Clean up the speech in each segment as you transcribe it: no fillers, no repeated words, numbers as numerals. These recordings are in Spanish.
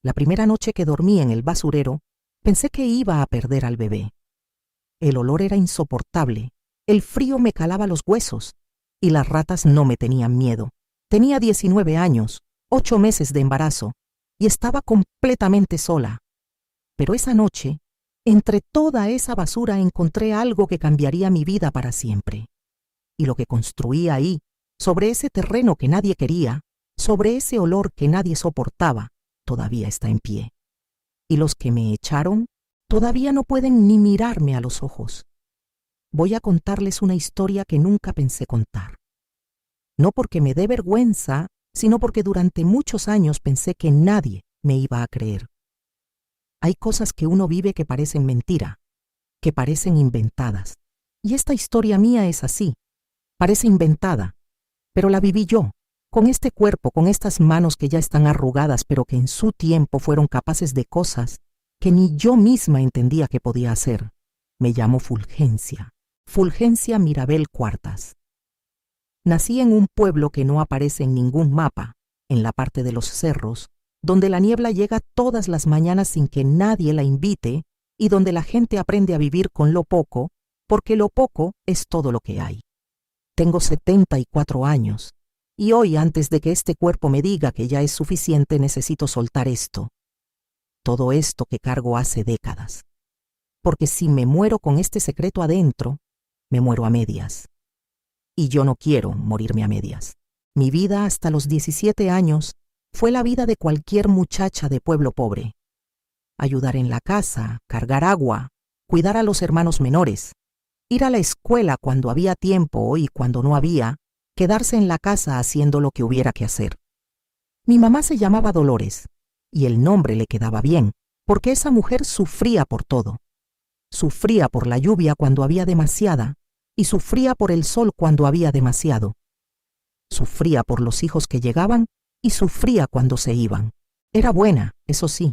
La primera noche que dormí en el basurero, pensé que iba a perder al bebé. El olor era insoportable, el frío me calaba los huesos y las ratas no me tenían miedo. Tenía 19 años, 8 meses de embarazo y estaba completamente sola. Pero esa noche, entre toda esa basura encontré algo que cambiaría mi vida para siempre. Y lo que construí ahí, sobre ese terreno que nadie quería, sobre ese olor que nadie soportaba, todavía está en pie. Y los que me echaron todavía no pueden ni mirarme a los ojos. Voy a contarles una historia que nunca pensé contar. No porque me dé vergüenza, sino porque durante muchos años pensé que nadie me iba a creer. Hay cosas que uno vive que parecen mentira, que parecen inventadas. Y esta historia mía es así. Parece inventada, pero la viví yo, con este cuerpo, con estas manos que ya están arrugadas, pero que en su tiempo fueron capaces de cosas que ni yo misma entendía que podía hacer. Me llamo Fulgencia, Fulgencia Mirabel Cuartas. Nací en un pueblo que no aparece en ningún mapa, en la parte de los cerros, donde la niebla llega todas las mañanas sin que nadie la invite y donde la gente aprende a vivir con lo poco, porque lo poco es todo lo que hay. Tengo 74 años y hoy, antes de que este cuerpo me diga que ya es suficiente, necesito soltar esto. Todo esto que cargo hace décadas. Porque si me muero con este secreto adentro, me muero a medias. Y yo no quiero morirme a medias. Mi vida hasta los 17 años fue la vida de cualquier muchacha de pueblo pobre. Ayudar en la casa, cargar agua, cuidar a los hermanos menores, ir a la escuela cuando había tiempo y cuando no había, quedarse en la casa haciendo lo que hubiera que hacer. Mi mamá se llamaba Dolores, y el nombre le quedaba bien, porque esa mujer sufría por todo. Sufría por la lluvia cuando había demasiada, y sufría por el sol cuando había demasiado. Sufría por los hijos que llegaban, y sufría cuando se iban. Era buena, eso sí.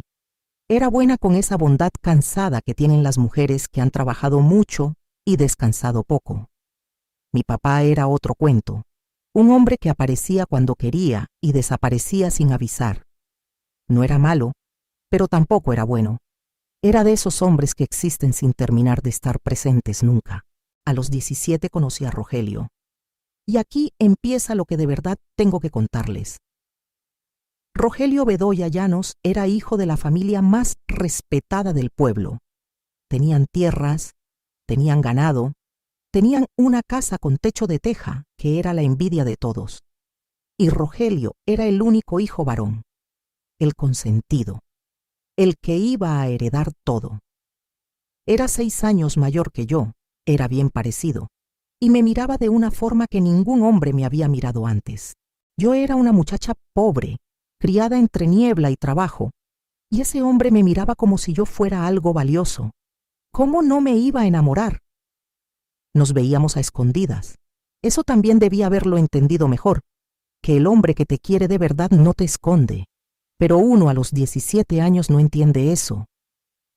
Era buena con esa bondad cansada que tienen las mujeres que han trabajado mucho y descansado poco. Mi papá era otro cuento, un hombre que aparecía cuando quería y desaparecía sin avisar. No era malo, pero tampoco era bueno. Era de esos hombres que existen sin terminar de estar presentes nunca. A los 17 conocí a Rogelio. Y aquí empieza lo que de verdad tengo que contarles. Rogelio Bedoya Llanos era hijo de la familia más respetada del pueblo. Tenían tierras, tenían ganado, tenían una casa con techo de teja, que era la envidia de todos. Y Rogelio era el único hijo varón, el consentido, el que iba a heredar todo. Era 6 años mayor que yo, era bien parecido, y me miraba de una forma que ningún hombre me había mirado antes. Yo era una muchacha pobre, criada entre niebla y trabajo, y ese hombre me miraba como si yo fuera algo valioso. ¿Cómo no me iba a enamorar? Nos veíamos a escondidas. Eso también debía haberlo entendido mejor, que el hombre que te quiere de verdad no te esconde. Pero uno a los 17 años no entiende eso.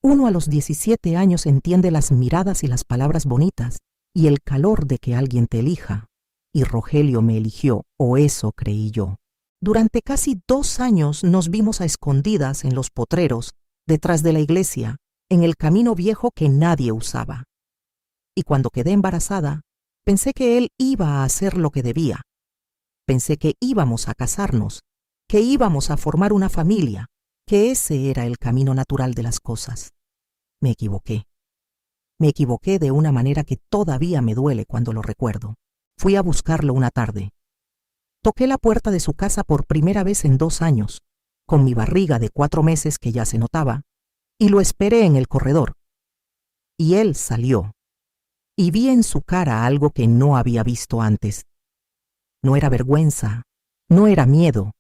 Uno a los 17 años entiende las miradas y las palabras bonitas y el calor de que alguien te elija. Y Rogelio me eligió, o eso creí yo. Durante casi 2 años nos vimos a escondidas en los potreros, detrás de la iglesia, en el camino viejo que nadie usaba. Y cuando quedé embarazada, pensé que él iba a hacer lo que debía. Pensé que íbamos a casarnos, que íbamos a formar una familia, que ese era el camino natural de las cosas. Me equivoqué. Me equivoqué de una manera que todavía me duele cuando lo recuerdo. Fui a buscarlo una tarde. Toqué la puerta de su casa por primera vez en 2 años, con mi barriga de 4 meses que ya se notaba, y lo esperé en el corredor. Y él salió, y vi en su cara algo que no había visto antes. No era vergüenza, no era miedo,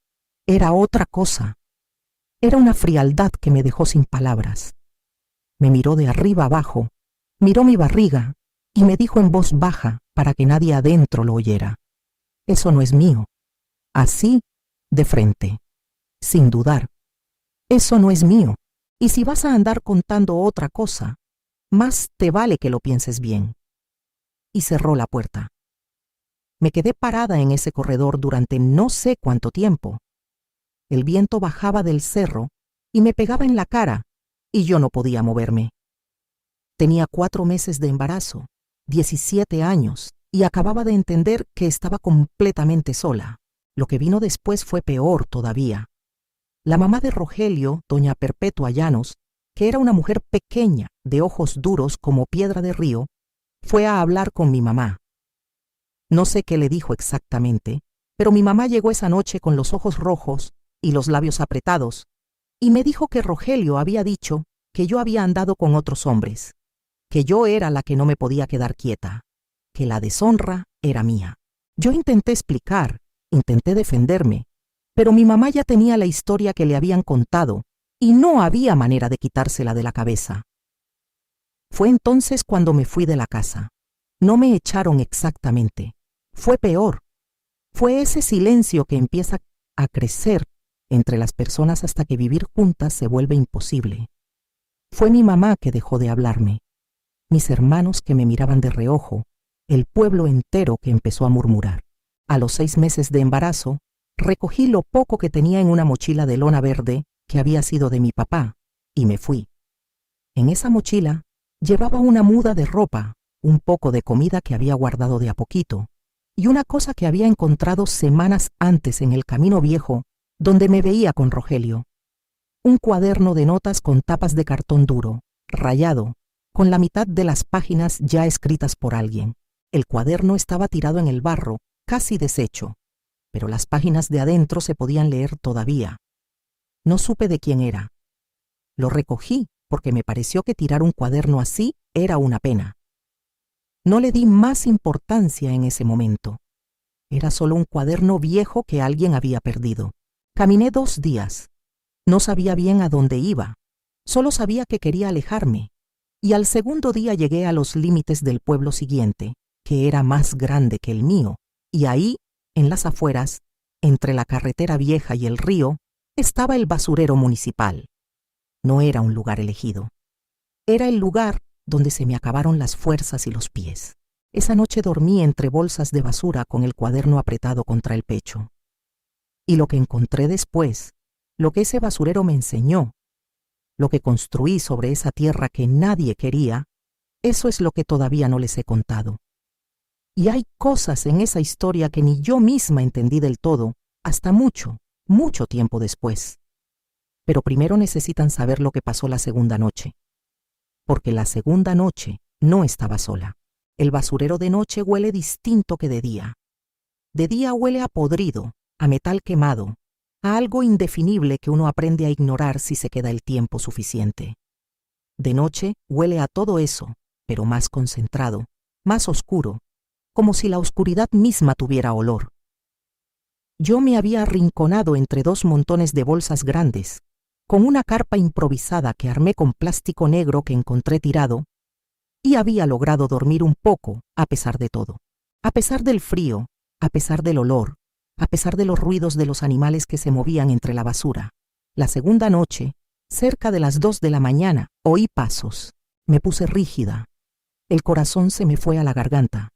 era otra cosa. Era una frialdad que me dejó sin palabras. Me miró de arriba abajo, miró mi barriga, y me dijo en voz baja para que nadie adentro lo oyera: «Eso no es mío». Así, de frente, sin dudar. «Eso no es mío, y si vas a andar contando otra cosa, más te vale que lo pienses bien». Y cerró la puerta. Me quedé parada en ese corredor durante no sé cuánto tiempo. El viento bajaba del cerro y me pegaba en la cara, y yo no podía moverme. Tenía 4 meses de embarazo, 17 años, y acababa de entender que estaba completamente sola. Lo que vino después fue peor todavía. La mamá de Rogelio, doña Perpetua Llanos, que era una mujer pequeña, de ojos duros como piedra de río, fue a hablar con mi mamá. No sé qué le dijo exactamente, pero mi mamá llegó esa noche con los ojos rojos y los labios apretados, y me dijo que Rogelio había dicho que yo había andado con otros hombres, que yo era la que no me podía quedar quieta, que la deshonra era mía. Yo intenté explicar, intenté defenderme, pero mi mamá ya tenía la historia que le habían contado y no había manera de quitársela de la cabeza. Fue entonces cuando me fui de la casa. No me echaron exactamente. Fue peor. Fue ese silencio que empieza a crecer entre las personas hasta que vivir juntas se vuelve imposible. Fue mi mamá que dejó de hablarme, mis hermanos que me miraban de reojo, el pueblo entero que empezó a murmurar. A los 6 meses de embarazo, recogí lo poco que tenía en una mochila de lona verde que había sido de mi papá, y me fui. En esa mochila llevaba una muda de ropa, un poco de comida que había guardado de a poquito, y una cosa que había encontrado semanas antes en el Camino Viejo, donde me veía con Rogelio. Un cuaderno de notas con tapas de cartón duro, rayado, con la mitad de las páginas ya escritas por alguien. El cuaderno estaba tirado en el barro, casi deshecho, pero las páginas de adentro se podían leer todavía. No supe de quién era. Lo recogí porque me pareció que tirar un cuaderno así era una pena. No le di más importancia en ese momento. Era solo un cuaderno viejo que alguien había perdido. Caminé 2 días. No sabía bien a dónde iba. Solo sabía que quería alejarme. Y al segundo día llegué a los límites del pueblo siguiente, que era más grande que el mío, y ahí, en las afueras, entre la carretera vieja y el río, estaba el basurero municipal. No era un lugar elegido. Era el lugar donde se me acabaron las fuerzas y los pies. Esa noche dormí entre bolsas de basura con el cuaderno apretado contra el pecho. Y lo que encontré después, lo que ese basurero me enseñó, lo que construí sobre esa tierra que nadie quería, eso es lo que todavía no les he contado. Y hay cosas en esa historia que ni yo misma entendí del todo hasta mucho, mucho tiempo después. Pero primero necesitan saber lo que pasó la segunda noche. Porque la segunda noche no estaba sola. El basurero de noche huele distinto que de día. De día huele a podrido, a metal quemado, a algo indefinible que uno aprende a ignorar si se queda el tiempo suficiente. De noche huele a todo eso, pero más concentrado, más oscuro, como si la oscuridad misma tuviera olor. Yo me había arrinconado entre 2 montones de bolsas grandes, con una carpa improvisada que armé con plástico negro que encontré tirado, y había logrado dormir un poco a pesar de todo, a pesar del frío, a pesar del olor, a pesar de los ruidos de los animales que se movían entre la basura. La segunda noche, cerca de las 2 de la mañana, oí pasos. Me puse rígida. El corazón se me fue a la garganta.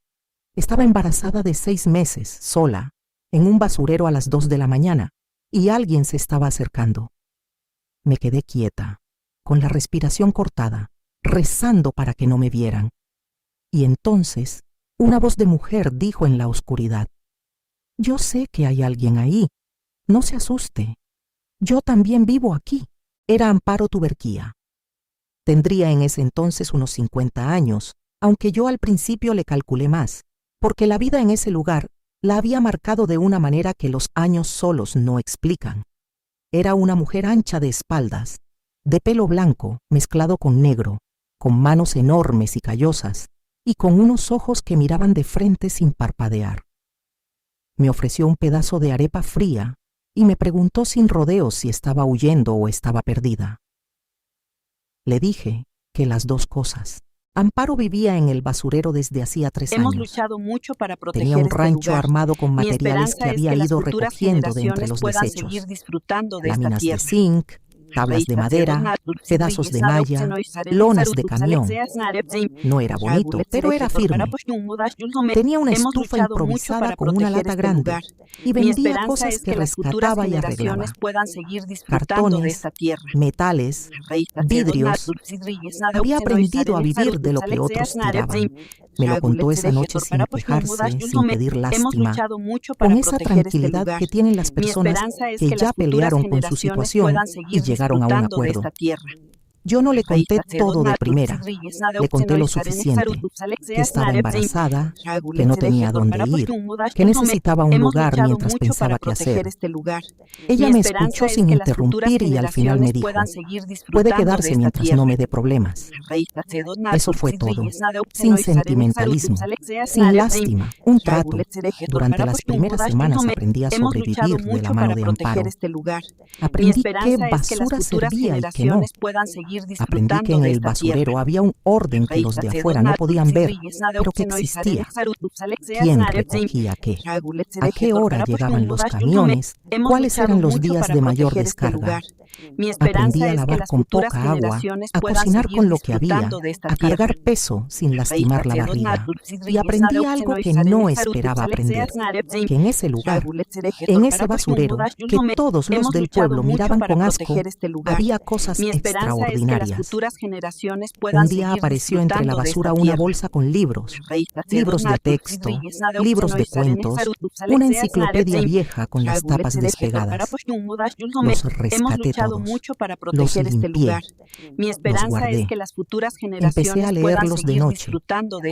Estaba embarazada de 6 meses, sola, en un basurero a las 2 de la mañana, y alguien se estaba acercando. Me quedé quieta, con la respiración cortada, rezando para que no me vieran. Y entonces, una voz de mujer dijo en la oscuridad: «Yo sé que hay alguien ahí. No se asuste. Yo también vivo aquí». Era Amparo Tuberquía. Tendría en ese entonces unos 50 años, aunque yo al principio le calculé más, porque la vida en ese lugar la había marcado de una manera que los años solos no explican. Era una mujer ancha de espaldas, de pelo blanco mezclado con negro, con manos enormes y callosas, y con unos ojos que miraban de frente sin parpadear. Me ofreció un pedazo de arepa fría y me preguntó sin rodeos si estaba huyendo o estaba perdida. Le dije que las 2 cosas. Amparo vivía en el basurero desde hacía 3 años. Hemos luchado mucho para proteger Tenía un este rancho lugar. armado con materiales que Mi esperanza es había que las ido futuras recogiendo de entre generaciones los puedan desechos. seguir disfrutando de esta Láminas de tierra. zinc, tablas de madera, pedazos de malla, lonas de camión. No era bonito, pero era firme. Tenía una estufa improvisada con una lata grande y vendía cosas que rescataba y arreglaba. Cartones, metales, vidrios. Había aprendido a vivir de lo que otros tiraban. Me lo contó esa noche sin quejarse, sin pedir lástima, con esa tranquilidad que tienen las personas que ya pelearon con su situación y llegaron a un acuerdo. Yo no le conté todo de primera, le conté lo suficiente, que estaba embarazada, que no tenía dónde ir, que necesitaba un lugar mientras pensaba qué hacer. Ella me escuchó sin interrumpir y al final me dijo, puede quedarse mientras no me dé problemas. Eso fue todo, sin sentimentalismo, sin lástima, un trato. Durante las primeras semanas aprendí a sobrevivir de la mano de Amparo. Aprendí qué basura servía y qué no. Aprendí que en el basurero había un orden que los de afuera no podían ver, pero que existía. ¿Quién recogía qué? ¿A qué hora llegaban los camiones? ¿Cuáles eran los días de mayor descarga? Aprendí a lavar con poca agua, a cocinar con lo que había, a cargar peso sin lastimar la barriga. Y aprendí algo que no esperaba aprender, que en ese lugar, en ese basurero, que todos los del pueblo miraban con asco, había cosas extraordinarias. Un día apareció entre la basura una bolsa con libros, libros de texto, libros de cuentos, una enciclopedia vieja con las tapas despegadas. Los rescaté todos, los limpié, los guardé. Empecé a leerlos de noche,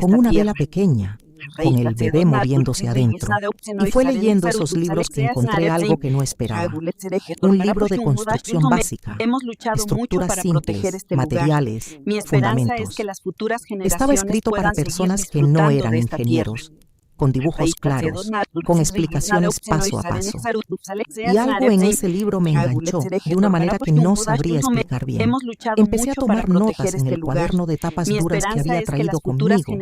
con una vela pequeña, con el bebé moviéndose adentro, y fue leyendo esos libros que encontré algo que no esperaba. Un libro de construcción básica, estructuras simples, materiales, fundamentos. Estaba escrito para personas que no eran ingenieros, con dibujos claros, con explicaciones paso a paso. Y algo en ese libro me enganchó de una manera que no sabría explicar bien. Empecé a tomar notas en el cuaderno de tapas duras que había traído conmigo,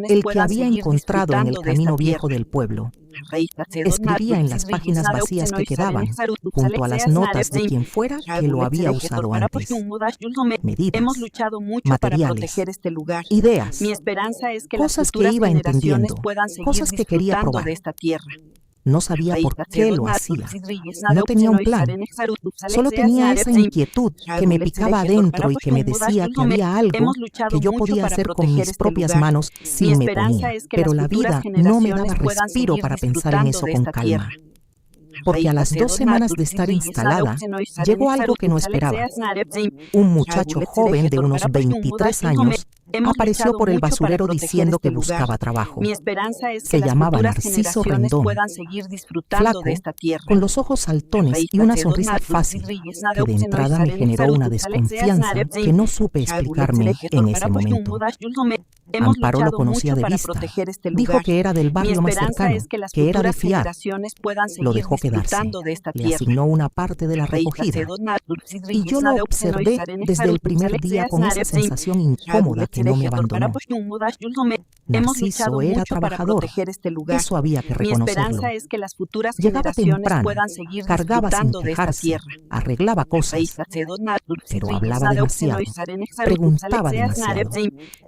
el que había encontrado en el camino viejo del pueblo. Escribía en las páginas vacías que quedaban, junto a las notas de quien fuera que lo había usado antes. Medidas, materiales, ideas, cosas que iba entendiendo, cosas que quería probar. No sabía por qué lo hacía. No tenía un plan. Solo tenía esa inquietud que me picaba adentro y que me decía que había algo que yo podía hacer con mis propias manos si me ponía. Pero la vida no me daba respiro para pensar en eso con calma. Porque a las 2 semanas de estar instalada, llegó algo que no esperaba. Un muchacho joven de unos 23 años apareció por el basurero diciendo que buscaba trabajo. Se llamaba Narciso Rendón, flaco, con los ojos saltones y una sonrisa fácil, que de entrada me generó una desconfianza que no supe explicarme en ese momento. Amparo lo conocía de vista. Dijo que era del barrio más cercano, que era de fiar. Lo dejó quedarse. Le asignó una parte de la recogida. Y yo lo observé desde el primer día con esa sensación incómoda que no me abandonó. Narciso era trabajador. Eso había que reconocerlo. Llegaba temprano, cargaba sin quejarse, arreglaba cosas, pero hablaba demasiado, preguntaba demasiado.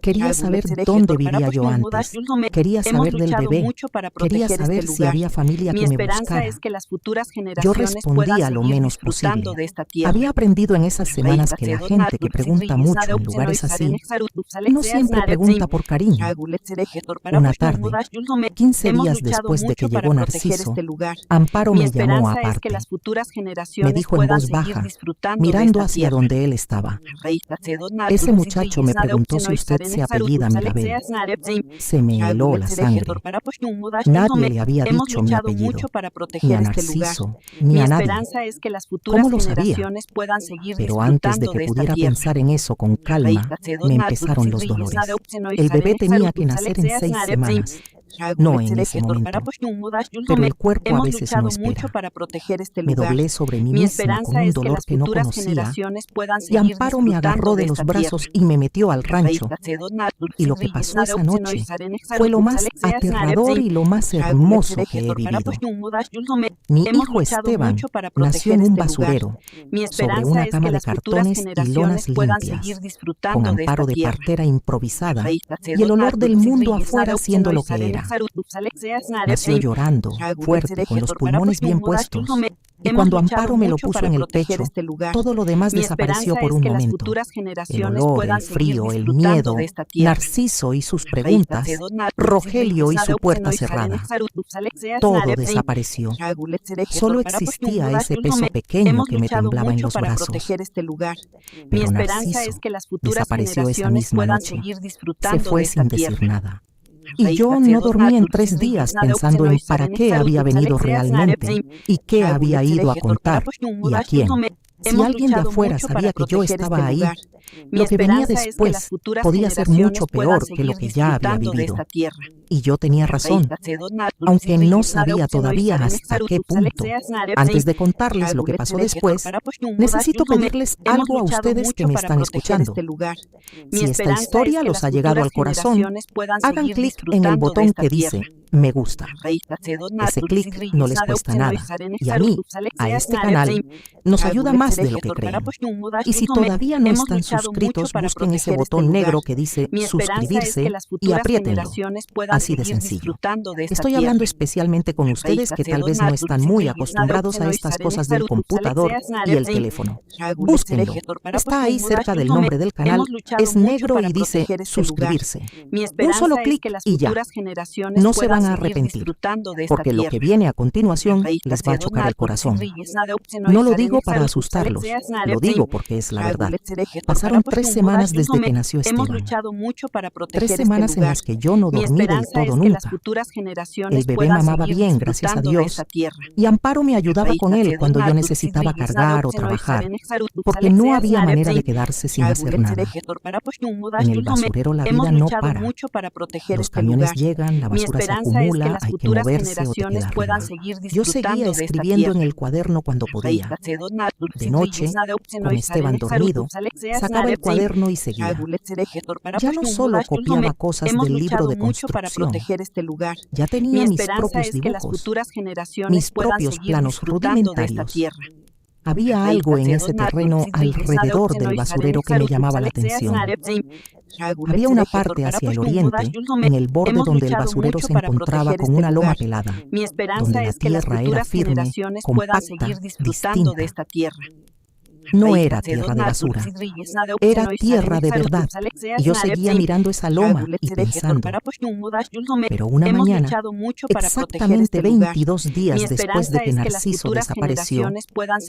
Quería saber dónde vivía yo antes, quería saber del bebé, quería saber si había familia que me buscara. Yo respondía lo menos posible. Había aprendido en esas semanas que la gente que pregunta mucho en lugares así, no siempre pregunta por cariño. Una tarde, 15 días después de que llegó Narciso, Amparo me llamó aparte. Me dijo en voz baja, mirando hacia donde él estaba: ese muchacho me preguntó si usted se apellida Mirabel. Se me heló la sangre. Nadie le había dicho mi apellido, ni a Narciso, ni a nadie. ¿Cómo lo sabía? Pero antes de que pudiera pensar en eso con calma, me empezaron los dolores. El bebé tenía que nacer en 6 semanas. No en ese momento, pero el cuerpo a veces no espera. Me doblé sobre mí misma con un dolor que no conocía y Amparo me agarró de los brazos y me metió al rancho. Y lo que pasó esa noche fue lo más aterrador y lo más hermoso que he vivido. Mi hijo Esteban nació en un basurero, sobre una cama de cartones y lonas limpias, con Amparo de partera improvisada y el olor del mundo afuera siendo lo que era. Nació llorando, fuerte, con los pulmones bien puestos, y cuando Amparo me lo puso en el pecho, todo lo demás desapareció por un momento. El olor, el frío, el miedo, Narciso y sus preguntas, Rogelio y su puerta cerrada. Todo desapareció. Solo existía ese peso pequeño que me temblaba en los brazos. Pero Narciso desapareció esa misma noche. Se fue sin decir nada. Y yo no dormí en 3 días pensando en para qué había venido realmente y qué había ido a contar y a quién. Si alguien de afuera sabía que yo estaba ahí, lo que venía después podía ser mucho peor que lo que ya había vivido. Y yo tenía razón, aunque no sabía todavía hasta qué punto. Antes de contarles lo que pasó después, necesito pedirles algo a ustedes que me están escuchando. Si esta historia los ha llegado al corazón, hagan clic en el botón que dice me gusta. Ese clic no les cuesta nada y a mí, a este canal, nos ayuda más de lo que creen. Y si todavía no están suscritos, busquen ese botón negro que dice suscribirse y apriétenlo. Así de sencillo. Estoy hablando especialmente con ustedes que tal vez no están muy acostumbrados a estas cosas del computador y el teléfono. Búsquenlo. Está ahí cerca del nombre del canal. Es negro y dice suscribirse. Un solo clic y ya. No se van a arrepentir, porque lo que viene a continuación les va a chocar el corazón. No lo digo para asustarlos, lo digo porque es la verdad. Pasaron 3 semanas desde que nació Esteban. 3 semanas en las que yo no dormí del todo nunca. El bebé mamaba bien, gracias a Dios, y Amparo me ayudaba con él cuando yo necesitaba cargar o trabajar, porque no había manera de quedarse sin hacer nada. En el basurero la vida no para. Los camiones llegan, la basura se acumula, hay que moverse o te quedas arriba. Yo seguía escribiendo en el cuaderno cuando podía. De noche, con Esteban dormido, sacaba el cuaderno y seguía. Ya no solo copiaba cosas del libro de construcción, ya tenía mis propios dibujos, mis propios planos rudimentarios. Había algo en ese terreno alrededor del basurero que me llamaba la atención. Había una parte hacia el oriente, en el borde donde el basurero se encontraba con una loma pelada, donde la tierra era firme, compacta, distinta. No era tierra de basura, era tierra de verdad. Y yo seguía mirando esa loma y pensando. Pero una mañana, exactamente 22 días después de que Narciso desapareció,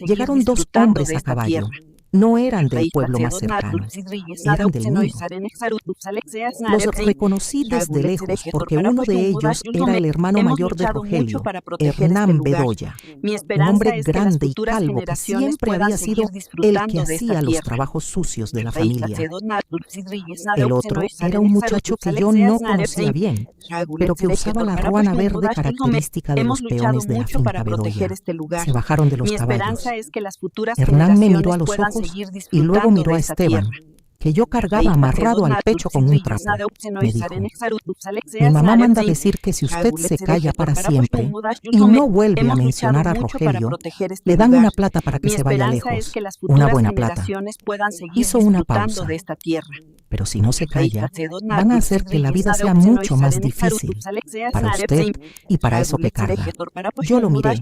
llegaron 2 hombres a caballo. No eran del pueblo más cercano, eran del mío. Los reconocí desde lejos porque uno de ellos era el hermano mayor de Rogelio, Hernán Bedoya, un hombre grande y calvo que siempre había sido el que hacía los trabajos sucios de la familia. El otro era un muchacho que yo no conocía bien, pero que usaba la ruana verde característica de los peones de la finca Bedoya. Se bajaron de los caballos. Hernán me miró a los ojos y luego miró a Esteban, que yo cargaba amarrado al pecho con un trapo. Me dijo, mi mamá manda decir que si usted se calla para siempre y no vuelve a mencionar a Rogelio, le dan una plata para que se vaya lejos, una buena plata. Hizo una pausa. Pero si no se calla, van a hacer que la vida sea mucho más difícil para usted y para eso que carga. Yo lo miré.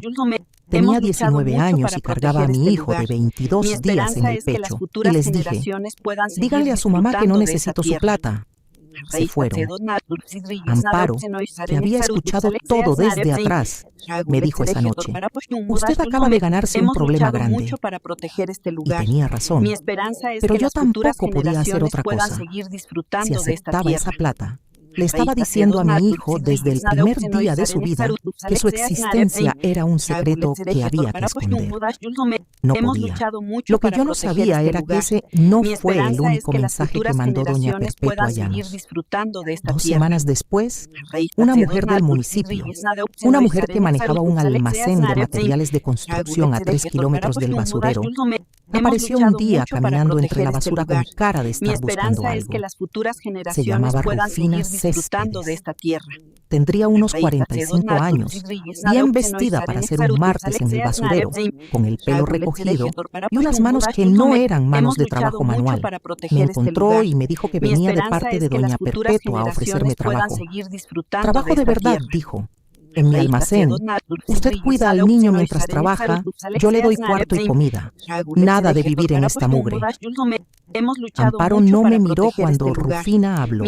Tenía 19 años y cargaba a mi hijo de 22 días en el pecho y les dije, díganle a su mamá que no necesito su plata. Se fueron. Amparo, que había escuchado todo desde atrás, me dijo esa noche, usted acaba de ganarse un problema grande. Y tenía razón, pero yo tampoco podía hacer otra cosa. Si aceptaba esa plata, Le estaba diciendo a mi hijo desde el primer día de su vida que su existencia era un secreto que había que esconder. No podía. Lo que yo no sabía era que ese no fue el único mensaje que mandó doña Perpetua Llanos. 2 semanas después, una mujer del municipio, una mujer que manejaba un almacén de materiales de construcción a 3 kilómetros del basurero, apareció un día caminando entre la basura con cara de estar buscando algo. Se llamaba Rufina Céspedes. Tendría unos 45 años, bien vestida para ser un martes en el basurero, con el pelo recogido y unas manos que no eran manos de trabajo manual. Me encontró y me dijo que venía de parte de doña Perpetua a ofrecerme trabajo. Trabajo de verdad, dijo. En mi almacén, usted cuida al niño mientras trabaja, yo le doy cuarto y comida. Nada de vivir en esta mugre. Amparo no me miró cuando Rufina habló.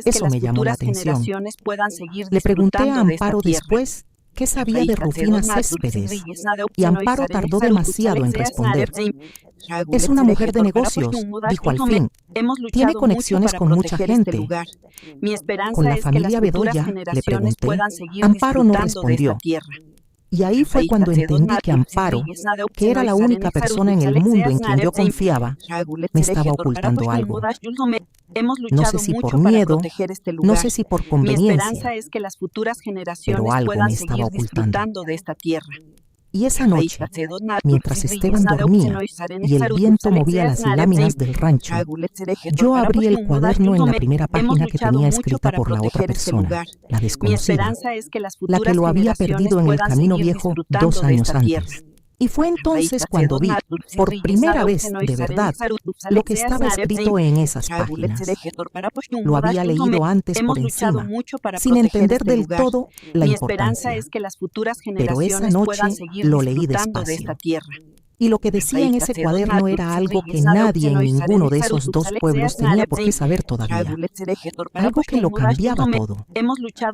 Eso me llamó la atención. Le pregunté a Amparo después qué sabía de Rufina Céspedes, y Amparo tardó demasiado en responder. Es una mujer de negocios, dijo al fin. Tiene conexiones con mucha gente. Con la familia Bedoya, le pregunté. Amparo no respondió. Y ahí fue cuando entendí que Amparo, que era la única persona en el mundo en quien yo confiaba, me estaba ocultando algo. No sé si por miedo, no sé si por conveniencia, pero algo me estaba ocultando. Y esa noche, mientras Esteban dormía y el viento movía las láminas del rancho, yo abrí el cuaderno en la primera página que tenía escrita por la otra persona, la desconocida, la que lo había perdido en el camino viejo 2 años antes. Y fue entonces cuando vi, por primera vez de verdad, lo que estaba escrito en esas páginas. Lo había leído antes por encima, sin entender del todo la importancia. Pero esa noche lo leí despacio. Y lo que decía en ese cuaderno era algo que nadie en ninguno de esos 2 pueblos tenía por qué saber todavía. Algo que lo cambiaba todo.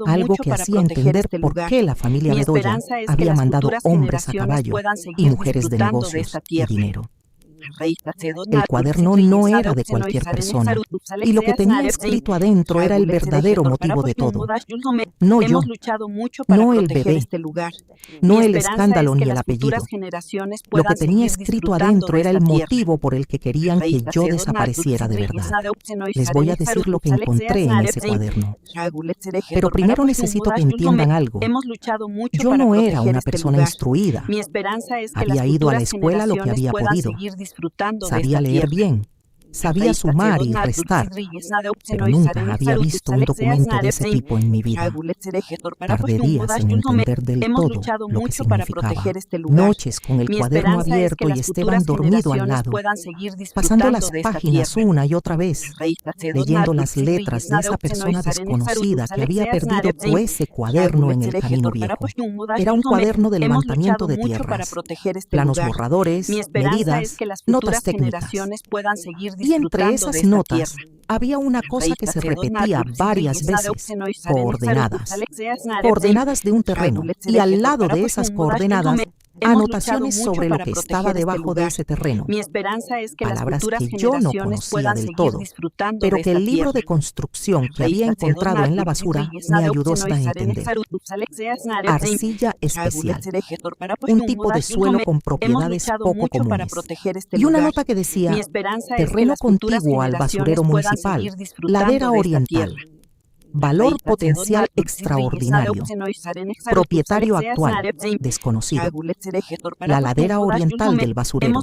Algo que hacía entender por qué la familia Bedoya había mandado hombres a caballo y mujeres de negocios y dinero. El cuaderno no era de cualquier persona, y lo que tenía escrito adentro era el verdadero motivo de todo. No yo, no el bebé, no el escándalo ni el apellido. Lo que tenía escrito adentro era el motivo por el que querían que yo desapareciera de verdad. Les voy a decir lo que encontré en ese cuaderno. Pero primero necesito que entiendan algo. Yo no era una persona instruida. Había ido a la escuela lo que había podido. Sabía leer bien, sabía sumar y restar, pero nunca había visto un documento de ese tipo en mi vida. Tardé días en entender del todo lo que significaba. Noches con el cuaderno abierto y Esteban dormido al lado, pasando las páginas una y otra vez, leyendo las letras de esa persona desconocida que había perdido ese cuaderno en el camino viejo. Era un cuaderno de levantamiento de tierras, planos borradores, medidas, notas técnicas. Y entre esas notas había una cosa que se repetía varias veces: coordenadas de un terreno, y al lado de esas coordenadas, anotaciones sobre lo que estaba debajo de ese terreno, palabras que yo no conocía del todo, pero que el libro de construcción que había encontrado en la basura me ayudó a entender. Arcilla especial, un tipo de suelo con propiedades poco comunes, y una nota que decía: terreno contiguo al basurero municipal, ladera oriental. Valor potencial extraordinario. Propietario actual, desconocido. La ladera oriental del basurero.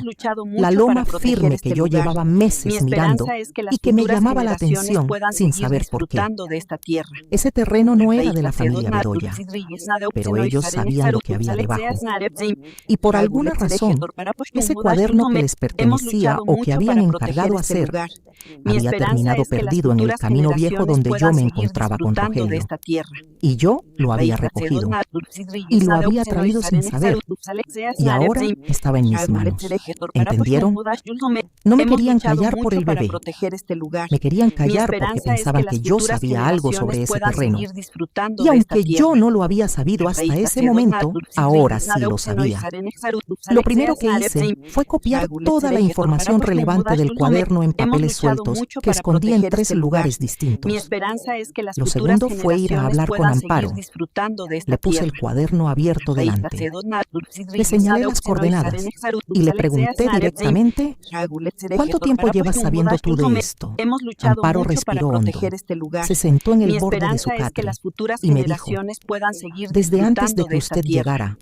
La loma firme que yo llevaba meses mirando y que me llamaba la atención sin saber por qué. Ese terreno no era de la familia Bedoya, pero ellos sabían lo que había debajo. Y por alguna razón, ese cuaderno que les pertenecía o que habían encargado hacer, había terminado perdido en el camino viejo donde yo me encontraba con Rogelio. y yo lo había recogido y lo había traído sin saber, y ahora estaba en mis manos. ¿Entendieron? No me querían callar por el bebé. Me querían callar porque pensaban que yo sabía algo sobre ese terreno. Y aunque yo no lo había sabido hasta ese momento, ahora sí lo sabía. Lo primero que hice fue copiar toda la información relevante del cuaderno en papeles sueltos que escondí en 3 lugares distintos. Lo segundo fue ir a hablar con Amparo. Le puse el cuaderno abierto delante. Le señalé las coordenadas y le pregunté directamente: ¿cuánto tiempo llevas sabiendo tú de esto? Amparo respiró hondo, se sentó en el borde de su catre y me dijo: desde antes de que usted llegara.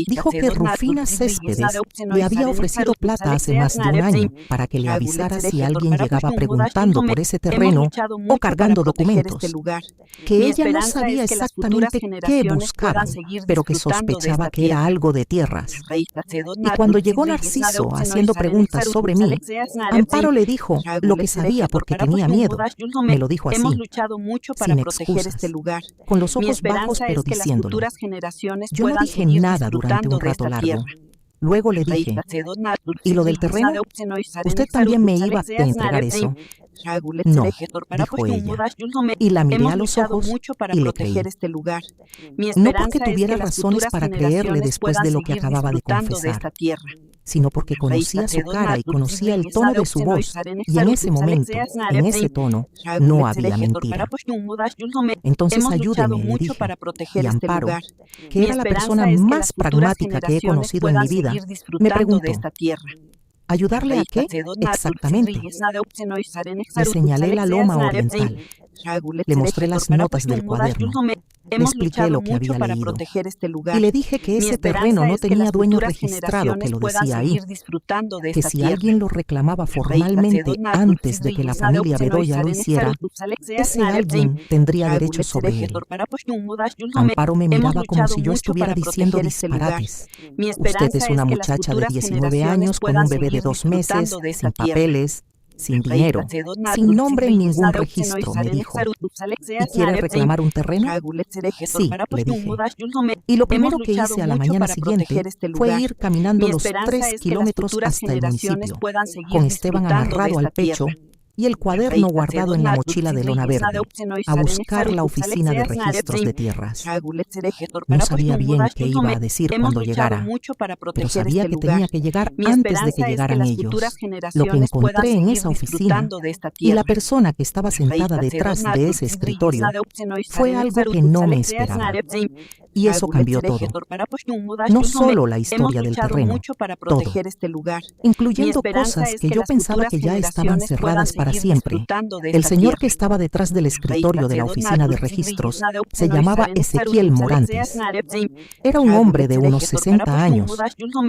Dijo que Rufina Céspedes le había ofrecido plata hace más de un año para que le avisara si alguien llegaba preguntando por ese terreno o cargando documentos, que ella no sabía exactamente qué buscaban, pero que sospechaba que era algo de tierras. Y cuando llegó Narciso haciendo preguntas sobre mí, Amparo le dijo lo que sabía porque tenía miedo. Me lo dijo así, sin excusas, con los ojos bajos pero diciéndolo. Yo no dije nada durante un rato largo. Luego le dije: ¿y lo del terreno? ¿Usted también me iba a entregar eso? No, dijo ella, y la miré a los ojos y le creí. No porque tuviera razones para creerle después de lo que acababa de confesar, sino porque conocía su cara y conocía el tono de su voz, y en ese momento, en ese tono, no había mentira. Entonces ayúdeme, le dije, y Amparo, que era la persona más pragmática que he conocido en mi vida, me preguntó: ¿ayudarle a qué exactamente? Le señalé la loma oriental. Le mostré las notas del cuaderno. Le expliqué lo que había leído. Y le dije que ese terreno no tenía dueño registrado que lo decía ahí, que si alguien lo reclamaba formalmente antes de que la familia Bedoya lo hiciera, ese alguien tendría derechos sobre él. Amparo me miraba como si yo estuviera diciendo disparates. Usted es una muchacha de 19 años con un bebé de 2 meses, sin papeles, sin dinero, sin nombre en ningún registro, me dijo. ¿Y quiere reclamar un terreno? Sí, le dije. Y lo primero que hice a la mañana siguiente fue ir caminando los 3 kilómetros hasta el municipio, con Esteban amarrado al pecho y el cuaderno guardado en la mochila de lona verde, a buscar la oficina de registros de tierras. No sabía bien qué iba a decir cuando llegara, pero sabía que tenía que llegar antes de que llegaran ellos. Lo que encontré en esa oficina y la persona que estaba sentada detrás de ese escritorio fue algo que no me esperaba. Y eso cambió todo. No solo la historia del terreno, todo, incluyendo cosas que yo pensaba que ya estaban cerradas para siempre. El señor que estaba detrás del escritorio de la oficina de registros se llamaba Ezequiel Morantes. Era un hombre de unos 60 años,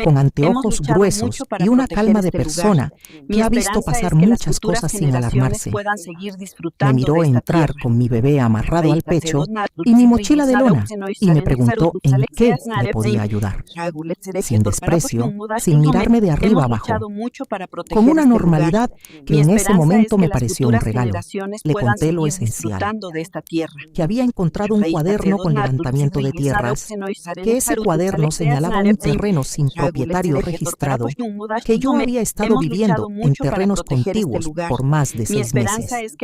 con anteojos gruesos y una calma de persona que ha visto pasar muchas cosas sin alarmarse. Me miró entrar con mi bebé amarrado al pecho y mi mochila de lona y me preguntó en qué le podía ayudar. Sin desprecio, sin mirarme de arriba abajo, con una normalidad que en ese momento me pareció un regalo. Le conté lo esencial, que había encontrado un cuaderno con levantamiento de tierras, que ese cuaderno señalaba un terreno sin propietario registrado, que yo había estado viviendo en terrenos contiguos por más de 6 meses.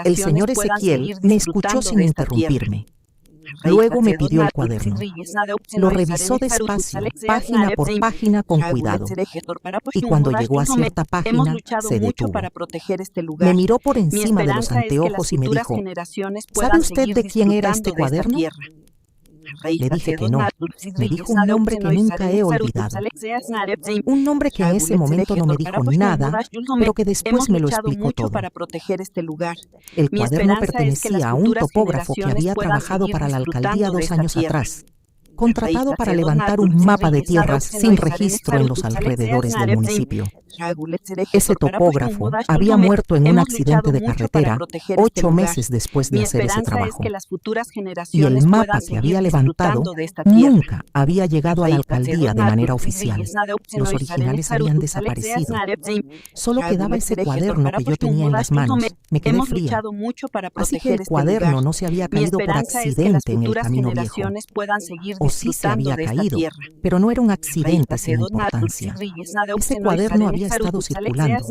El señor Ezequiel me escuchó sin interrumpirme. Luego me pidió el cuaderno. Lo revisó despacio, página por página, con cuidado. Y cuando llegó a cierta página, se detuvo. Me miró por encima de los anteojos y me dijo: ¿sabe usted de quién era este cuaderno? Le dije que no. Me dijo un nombre que nunca he olvidado. Un nombre que en ese momento no me dijo nada, pero que después me lo explicó todo. El cuaderno pertenecía a un topógrafo que había trabajado para la alcaldía 2 años atrás, contratado para levantar un mapa de tierras sin registro en los alrededores del municipio. Ese topógrafo había muerto en un accidente de carretera 8 meses después de hacer ese trabajo. Y el mapa que había levantado nunca había llegado a la alcaldía de manera oficial. Los originales habían desaparecido. Solo quedaba ese cuaderno que yo tenía en las manos. Me quedé fría. Así que el cuaderno no se había caído por accidente en el camino viejo. O sí se había caído, pero no era un accidente sin importancia. Ese cuaderno había estado circulando.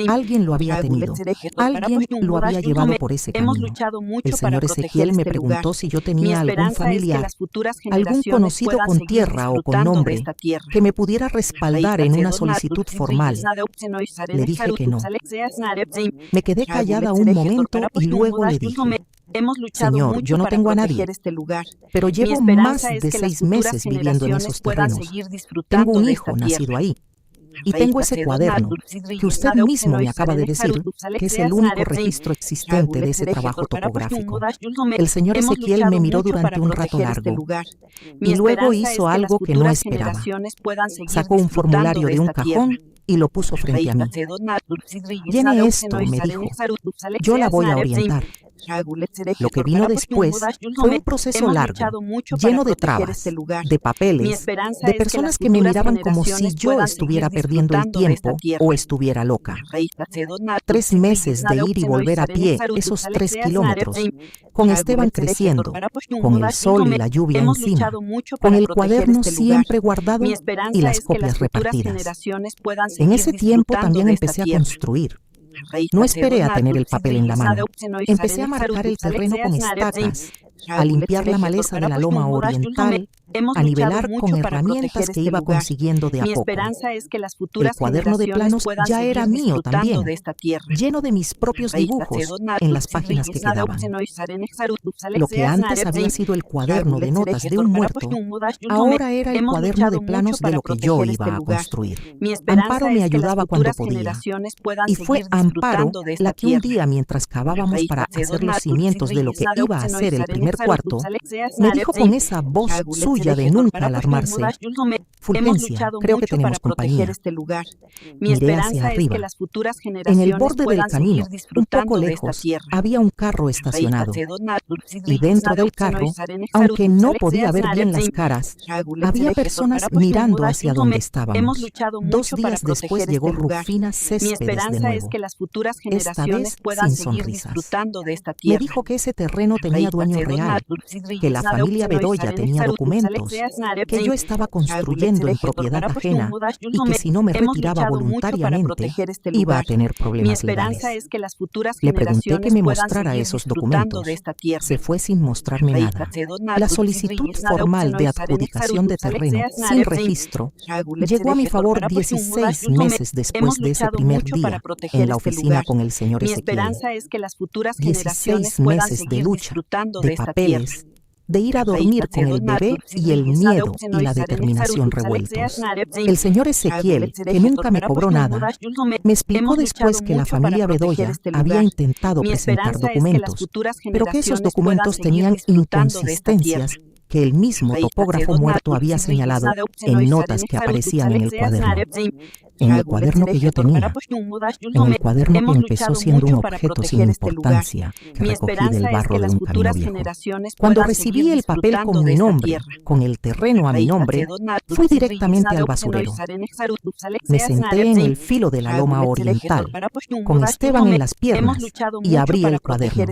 Alguien lo había tenido. Alguien lo había llevado por ese camino. El señor Ezequiel me preguntó si yo tenía algún familiar, algún conocido con tierra o con nombre, que me pudiera respaldar en una solicitud formal. Le dije que no. Me quedé callada un momento y luego le dije: Señor, yo no tengo a nadie, pero llevo más de 6 meses viviendo en esos terrenos. Tengo un hijo nacido ahí. Y tengo ese cuaderno, que usted mismo me acaba de decir que es el único registro existente de ese trabajo topográfico. El señor Ezequiel me miró durante un rato largo y luego hizo algo que no esperaba. Sacó un formulario de un cajón y lo puso frente a mí. Llene esto, me dijo. Yo la voy a orientar. Lo que vino después fue un proceso largo, lleno de trabas, de papeles, de personas que me miraban como si yo estuviera perdiendo el tiempo o estuviera loca. 3 meses de ir y volver a pie, esos 3 kilómetros, con Esteban creciendo, con el sol y la lluvia encima, con el cuaderno siempre guardado y las copias repartidas. En ese tiempo también empecé a construir. No esperé a tener el papel en la mano. Empecé a marcar el terreno con estacas, a limpiar la maleza de la loma oriental, a nivelar con herramientas que iba consiguiendo de a poco. El cuaderno de planos ya era mío también, lleno de mis propios dibujos en las páginas que quedaban. Lo que antes había sido el cuaderno de notas de un muerto, ahora era el cuaderno de planos de lo que yo iba a construir. Amparo me ayudaba cuando podía, y fue Amparo la que un día, mientras cavábamos para hacer los cimientos de lo que iba a ser el primer cuarto, me dijo con esa voz suya de nunca alarmarse: Fulgencia, creo que tenemos compañía. Miré hacia arriba. En el borde del camino, un poco lejos, había un carro estacionado. Y dentro del carro, aunque no podía ver bien las caras, había personas mirando hacia donde estábamos. 2 días después llegó Rufina Céspedes de nuevo, esta vez sin sonrisas. Me dijo que ese terreno tenía dueño real, que la familia Bedoya tenía documentos, que yo estaba construyendo en propiedad ajena y que si no me retiraba voluntariamente iba a tener problemas legales. Le pregunté que me mostrara esos documentos. Se fue sin mostrarme nada. La solicitud formal de adjudicación de terreno sin registro llegó a mi favor 16 meses después de ese primer día en la oficina con el señor Ezequiel. 16 meses de lucha, de papeles, de ir a dormir con el bebé y el miedo y la determinación revueltos. El señor Ezequiel, que nunca me cobró nada, me explicó después que la familia Bedoya había intentado presentar documentos, pero que esos documentos tenían inconsistencias que el mismo topógrafo muerto había señalado en notas que aparecían en el cuaderno. En el cuaderno que yo tenía, en el cuaderno que empezó siendo un objeto sin importancia que recogí del barro de un camino viejo. Cuando recibí el papel con mi nombre, con el terreno a mi nombre, fui directamente al basurero. Me senté en el filo de la loma oriental, con Esteban en las piernas, y abrí el cuaderno.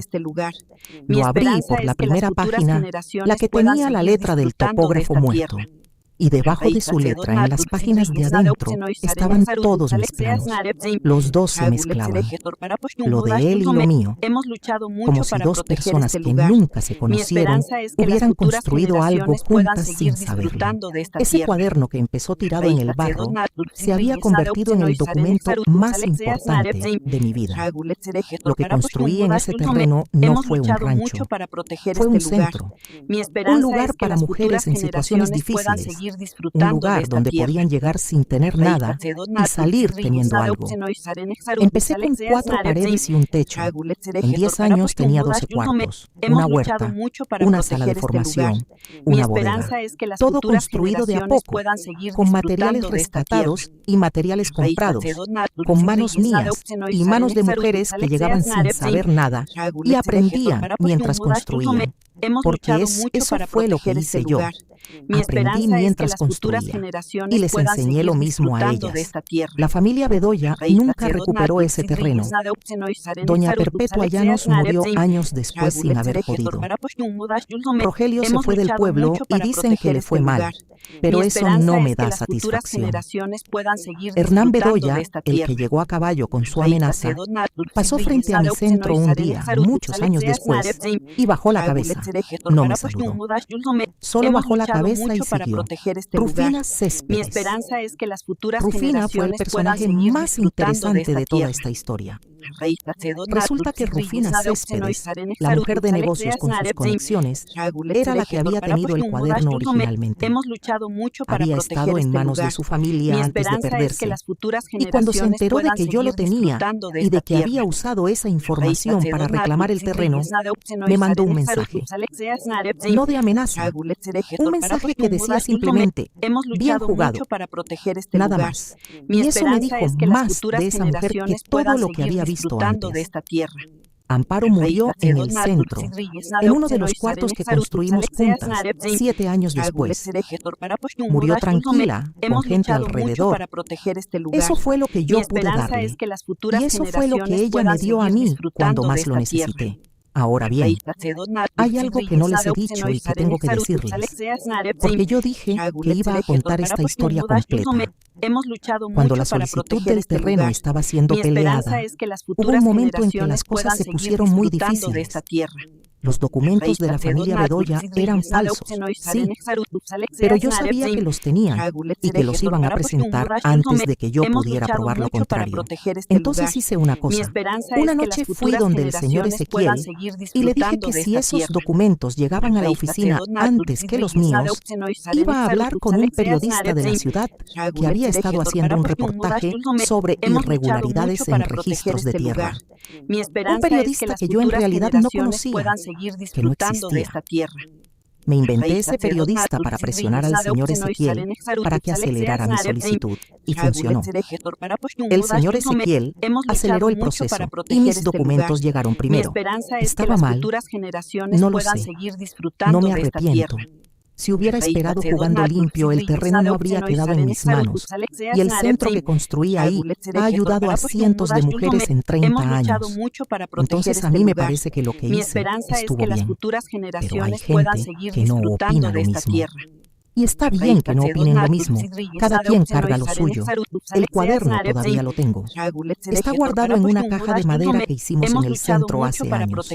Lo abrí por la primera página, la que tenía la letra del topógrafo muerto. Y debajo de su letra, en las páginas de adentro, estaban todos mis planos. Los dos se mezclaban, lo de él y lo mío, como si 2 personas que nunca se conocieron hubieran construido algo juntas sin saberlo. Ese cuaderno que empezó tirado en el barro se había convertido en el documento más importante de mi vida. Lo que construí en ese terreno no fue un rancho, fue un centro, un lugar para mujeres en situaciones difíciles, seguir un disfrutando de lugar esta donde tierra. podían llegar sin tener nada y salir teniendo algo. Empecé con 4 paredes y un techo. En 10 años tenía 12 cuartos, una huerta, una sala de formación, una bodega. Todo construido de a poco, con materiales rescatados y materiales comprados, con manos mías y manos de mujeres que llegaban sin saber nada y aprendían mientras construían. Porque eso fue lo que hice yo. Aprendí mientras construía y les enseñé lo mismo a ellas. La familia Bedoya nunca recuperó ese terreno. Doña Perpetua Llanos murió años después sin haber podido. Rogelio se fue del pueblo y dicen que le fue mal, pero eso no me da satisfacción. Hernán Bedoya, el que llegó a caballo con su amenaza, pasó frente a mi centro un día, muchos años después, y bajó la cabeza. No me saludó. Solo bajó la cabeza y siguió. Rufina Céspedes. Rufina fue el personaje más interesante de toda esta historia. Resulta que Rufina Céspedes, la mujer de negocios con sus conexiones, era la que había tenido el cuaderno originalmente. Había estado en manos de su familia antes de perderse, y cuando se enteró de que yo lo tenía y de que había usado esa información para reclamar el terreno, me mandó un mensaje, no de amenaza, un mensaje que decía simplemente, bien jugado, nada más. Y eso me dijo más de esa mujer que todo lo que había visto antes. Amparo murió en el centro, en uno de los cuartos que construimos juntas, 7 años después. Murió tranquila, con gente alrededor. Eso fue lo que yo pude darle. Y eso fue lo que ella me dio a mí cuando más lo necesité. Ahora bien, hay algo que no les he dicho y que tengo que decirles, porque yo dije que iba a contar esta historia completa. Cuando la solicitud del terreno estaba siendo peleada, hubo un momento en que las cosas se pusieron muy difíciles. Los documentos de la familia Bedoya eran falsos, sí, pero yo sabía que los tenían y que los iban a presentar antes de que yo pudiera probar lo contrario. Entonces hice una cosa. Una noche fui donde el señor Ezequiel y le dije que si esos documentos llegaban a la oficina antes que los míos, iba a hablar con un periodista de la ciudad que había estado haciendo un reportaje sobre irregularidades en registros de tierra. Un periodista que yo en realidad no conocía, que no existía. Me inventé ese periodista para presionar al señor Ezequiel para que acelerara mi solicitud, y funcionó. El señor Ezequiel aceleró el proceso y mis documentos llegaron primero. ¿Estaba mal? No lo sé. No me arrepiento. Si hubiera esperado jugando limpio, el terreno no habría quedado en mis manos. Y el centro que construí ahí ha ayudado a cientos de mujeres en 30 años. Entonces a mí me parece que lo que hice estuvo bien. Pero hay gente que no opina lo mismo. Y está bien que no opinen lo mismo. Cada quien carga lo suyo. El cuaderno todavía lo tengo. Está guardado en una caja de madera que hicimos en el centro hace años.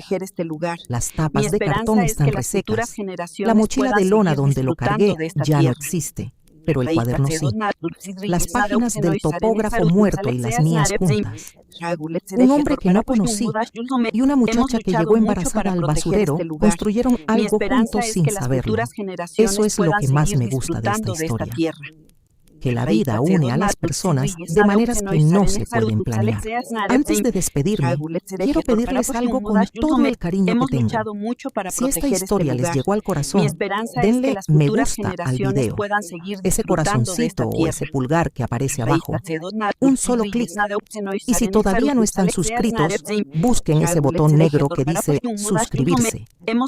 Las tapas de cartón están resecas. La mochila de lona donde lo cargué ya no existe, pero el cuaderno sí. Las páginas del topógrafo muerto y las mías juntas. Un hombre que no conocí y una muchacha que llegó embarazada al basurero construyeron algo juntos sin saberlo. Eso es lo que más me gusta de esta historia. Que la vida une a las personas de maneras que no se pueden planear. Antes de despedirme, quiero pedirles algo con todo el cariño que tengo. Si esta historia les llegó al corazón, denle me gusta al video. Ese corazoncito o ese pulgar que aparece abajo. Un solo clic. Y si todavía no están suscritos, busquen ese botón negro que dice suscribirse.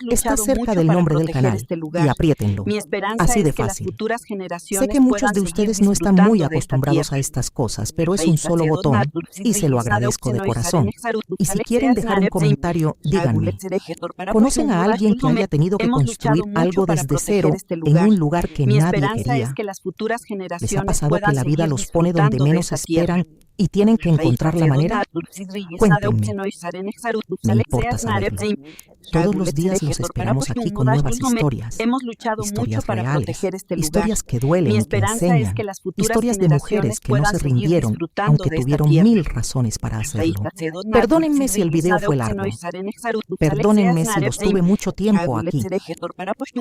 Está cerca del nombre del canal y apriétenlo. Así de fácil. Sé que muchos de ustedes no están muy acostumbrados a estas cosas, pero es un solo botón y se lo agradezco de corazón. Y si quieren dejar un comentario, díganme. ¿Conocen a alguien que haya tenido que construir algo desde cero en un lugar que nadie quería? ¿Les ha pasado que la vida los pone donde menos esperan y tienen que encontrar la manera? Cuéntenme. Me importa saberlo. Todos los días los esperamos aquí con nuevas historias. Hemos luchado Historias mucho para reales, proteger este lugar. historias que duelen Mi y que esperanza enseñan, es que las futuras historias de mujeres que no generaciones se puedan seguir rindieron, disfrutando aunque de esta tuvieron tierra. 1000 razones para hacerlo. Perdónenme si el video fue largo. Perdónenme si los tuve mucho tiempo aquí.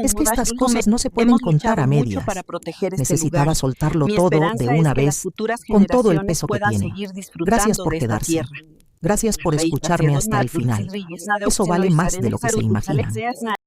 Es que estas cosas no se pueden contar a medias. Necesitaba soltarlo todo de una vez, con todo el peso que tiene. Gracias por quedarse. Gracias por escucharme hasta el final. Eso vale más de lo que se imaginan.